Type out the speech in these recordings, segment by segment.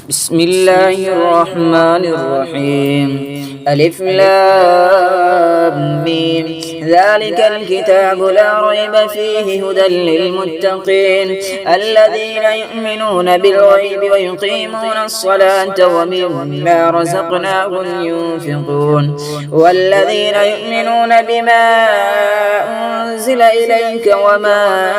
بسم الله الرحمن الرحيم. ألف لام ميم. ذلك الكتاب لا ريب فيه هدى للمتقين الذين يؤمنون بالغيب ويقيمون الصلاة ومما رزقناهم ينفقون والذين يؤمنون بما أنزل إليك وما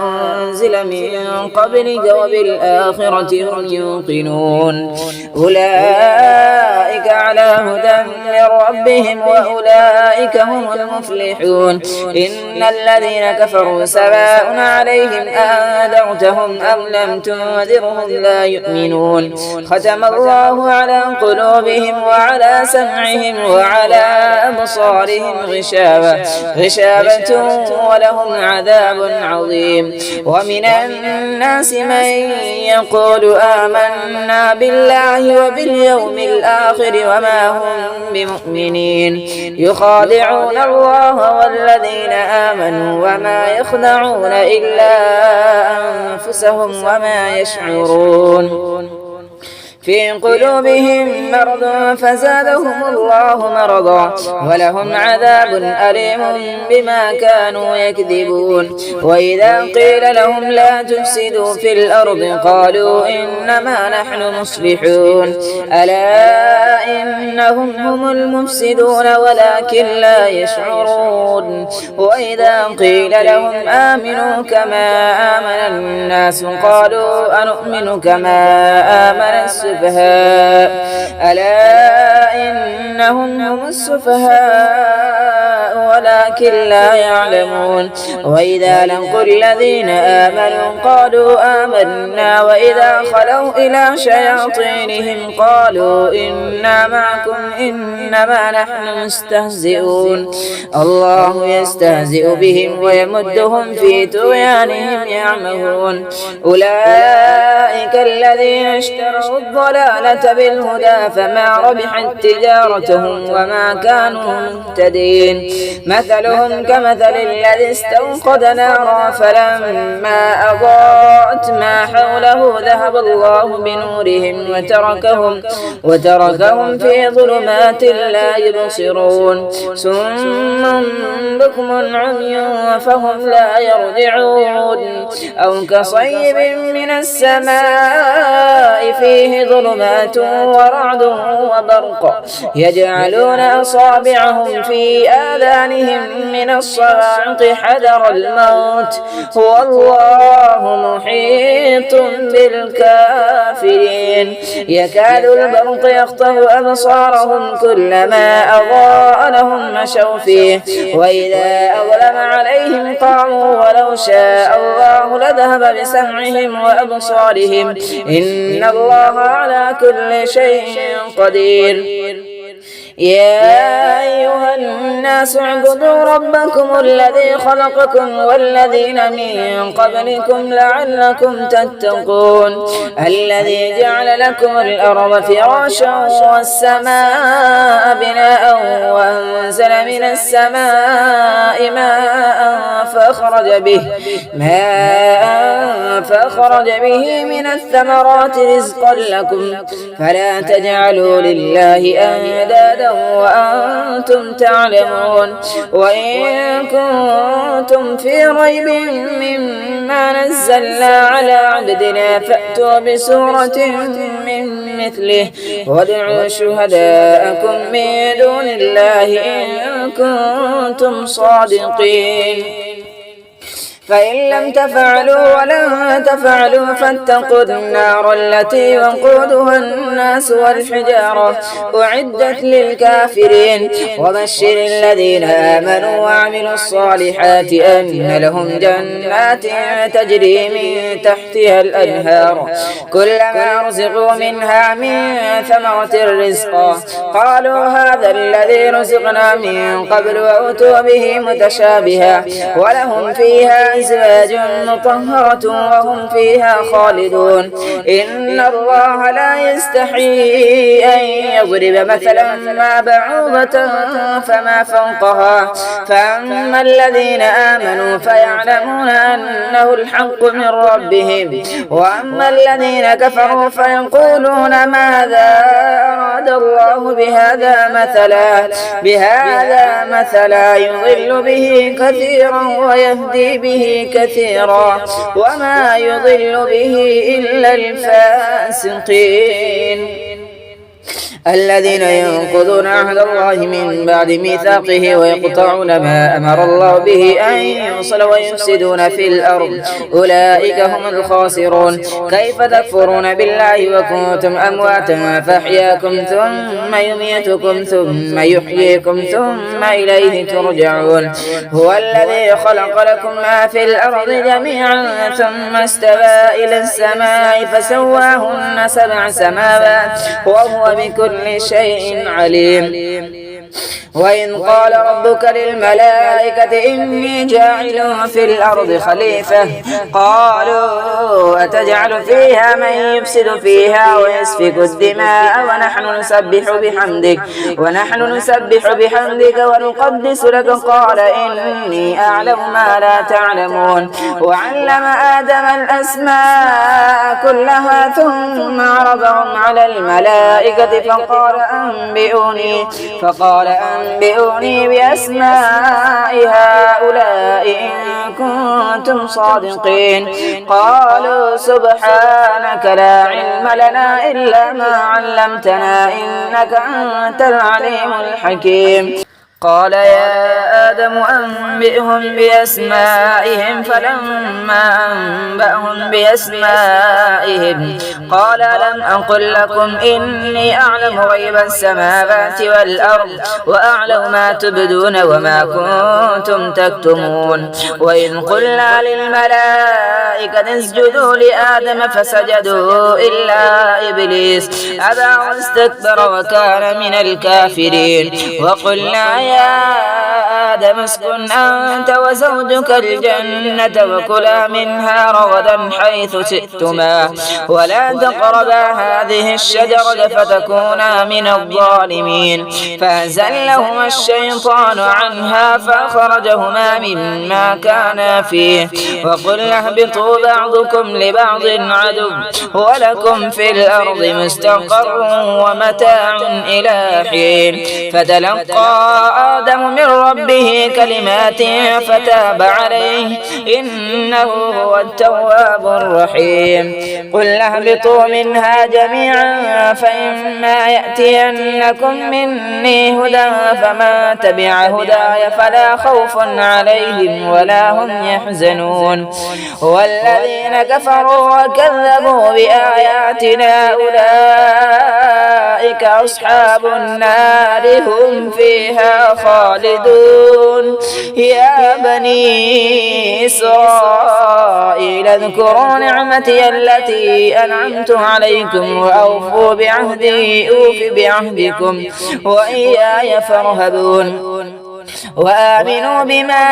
أنزل من قبلك وبالآخرة هم يوقنون أولئك على هدى من ربهم وأولئك هم المفلحون. إن الذين كفروا سواء عليهم أنذرتهم أم لم تنذرهم لا يؤمنون. ختم الله على قلوبهم وعلى سمعهم وعلى أبصارهم غشاوة ولهم عذاب عظيم. ومن الناس من يقول آمنا بالله وباليوم الآخر وما هم بمؤمنين يخادعون الله والذين آمنوا وما يخدعون إلا أنفسهم وما يشعرون. في قلوبهم مرض فزادهم الله مرضا ولهم عذاب أليم بما كانوا يكذبون. وإذا قيل لهم لا تفسدوا في الأرض قالوا إنما نحن مصلحون ألا إنهم هم المفسدون ولكن لا يشعرون. وإذا قيل لهم آمنوا كما آمن الناس قالوا أنؤمن كما آمن السفهاء ألا إنهم هم السفهاء ولكن لا يعلمون. وإذا لقوا الذين آمنوا قالوا آمنا وإذا خلوا إلى شياطينهم قالوا إنا معكم إنما نحن مستهزئون. الله يستهزئ بهم ويمدهم في طغيانهم يعمهون. أولئك الذين اشتروا الضلالة بالهدى فما ربحت تجارتهم وما كانوا مهتدين. مثلهم كمثل الذي استوقد نارا فلما أضاءت ما حوله ذهب الله بنورهم وتركهم في ظلمات لا يبصرون. صم بكم عمي فهم لا يرجعون. أو كصيب من السماء فيه ظلمات ورعد وبرق يجعلون أصابعهم في آذانهم من الصواعق حذر الموت والله محيط بالكافرين. يكاد البرق يخطف أبصارهم كلما أضاء لهم مشوا فيه وإذا أظلم عليهم قاموا ولو شاء الله لذهب بسمعهم وأبصارهم إن الله على كل شيء قدير. يا أيها الناس اعبدوا ربكم الذي خلقكم والذين من قبلكم لعلكم تتقون الذي جعل لكم الأرض فراشا والسماء بناء وأنزل من السماء ماء فأخرج به من الثمرات رزقا لكم فلا تجعلوا لله أندادا وأنتم تعلمون. وإن كنتم في ريب مما نزلنا على عبدنا فأتوا بسورة من مثله وادعوا شهداءكم من دون الله إن كنتم صادقين. فإن لم تفعلوا ولن تفعلوا فاتقوا النار التي وقودها الناس والحجارة أعدت للكافرين. وبشر الذين آمنوا وعملوا الصالحات أن لهم جنات تجري من تحتها الأنهار كلما رزقوا منها من ثمرة رزقا قالوا هذا الذي رزقنا من قبل وأتوا به متشابها ولهم فيها أزواج مطهرة وهم فيها خالدون. إن الله لا يستحيي أن يضرب مثلا ما بعوضة فما فوقها، فأما الذين آمنوا فيعلمون أنه الحق من ربهم، وأما الذين كفروا فيقولون ماذا أراد الله بهذا مثلا يضل به كثيرا ويهدي به كثيرا وما يضل به إلا الفاسقين. الذين ينقضون عهد الله من بعد ميثاقه ويقطعون ما أمر الله به أن يوصل ويفسدون في الأرض أولئك هم الخاسرون. كيف تكفرون بالله وكنتم أمواتا فأحياكم ثم يميتكم ثم يحييكم ثم إليه ترجعون. هو الذي خلق لكم ما في الأرض جميعا ثم استوى إلى السماء فسواهن 7 سماوات وهو بكل شيء عليم. وإن قال ربك للملائكة إني جاعل في الأرض خليفة قالوا أتجعل فيها من يفسد فيها ويسفك الدماء ونحن نسبح بحمدك ونقدس لك قال إني أعلم ما لا تعلمون. وعلم آدم الأسماء كلها ثم عرضهم على الملائكة فقال أنبئوني بأسماء هؤلاء إن كنتم صادقين. قالوا سبحانك لا علم لنا إلا ما علمتنا إنك أنت العليم الحكيم. قال يا آدم أنبئهم بأسمائهم فلما أنبأهم بأسمائهم قال لم أقل لكم إني أعلم غيب السماوات والأرض وأعلم ما تبدون وما كنتم تكتمون. وإن قلنا للملائكة اسجدوا لآدم فسجدوا إلا إبليس أبى واستكبر وكان من الكافرين. وقلنا يا آدم اسكن أنت وزوجك الجنة وكلا منها رغدا حيث شئتما ولا تقربا هذه الشجرة فتكونا من الظالمين. فأزلهما الشيطان عنها فأخرجهما مما كانا فيه وقلنا اهبطوا بعضكم لبعض عدو ولكم في الأرض مستقر ومتاع إلى حين. فتلقى آدم من ربه كلمات فتاب عليه إنه هو التواب الرحيم. قلنا اهبطوا منها جميعا فإما يأتينكم مني هدى فمن تبع هداي فلا خوف عليهم ولا هم يحزنون. والذين كفروا وكذبوا بآياتنا أولئك أصحاب النار هم فيها خالدون. يا بني إسرائيل اذكروا نعمتي التي أنعمت عليكم وأوفوا بعهدي أوف بعهدكم وإياي فارهبون. وآمنوا بما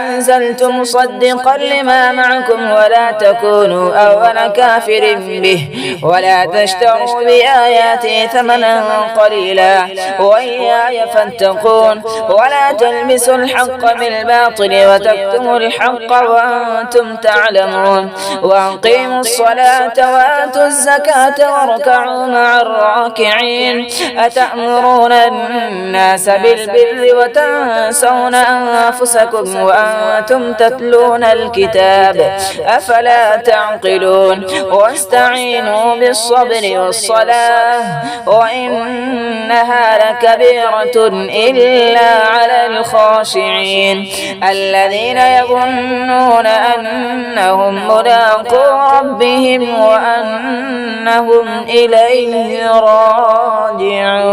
أنزلت مصدقا لما معكم ولا تكونوا أول كافر به ولا تشتروا بآياتي ثمنا قليلا وإياي فاتقون. ولا تلبسوا الحق بالباطل وتكتموا الحق وأنتم تعلمون. وأقيموا الصلاة وآتوا الزكاة واركعوا مع الراكعين. أتأمرون الناس بالبر وتنسون أنفسكم وأنتم تتلون الكتاب أفلا تعقلون. واستعينوا بالصبر والصلاة وإنها لكبيرة إلا على الخاشعين الذين يظنون أنهم ملاقو ربهم وأنهم إليه راجعون.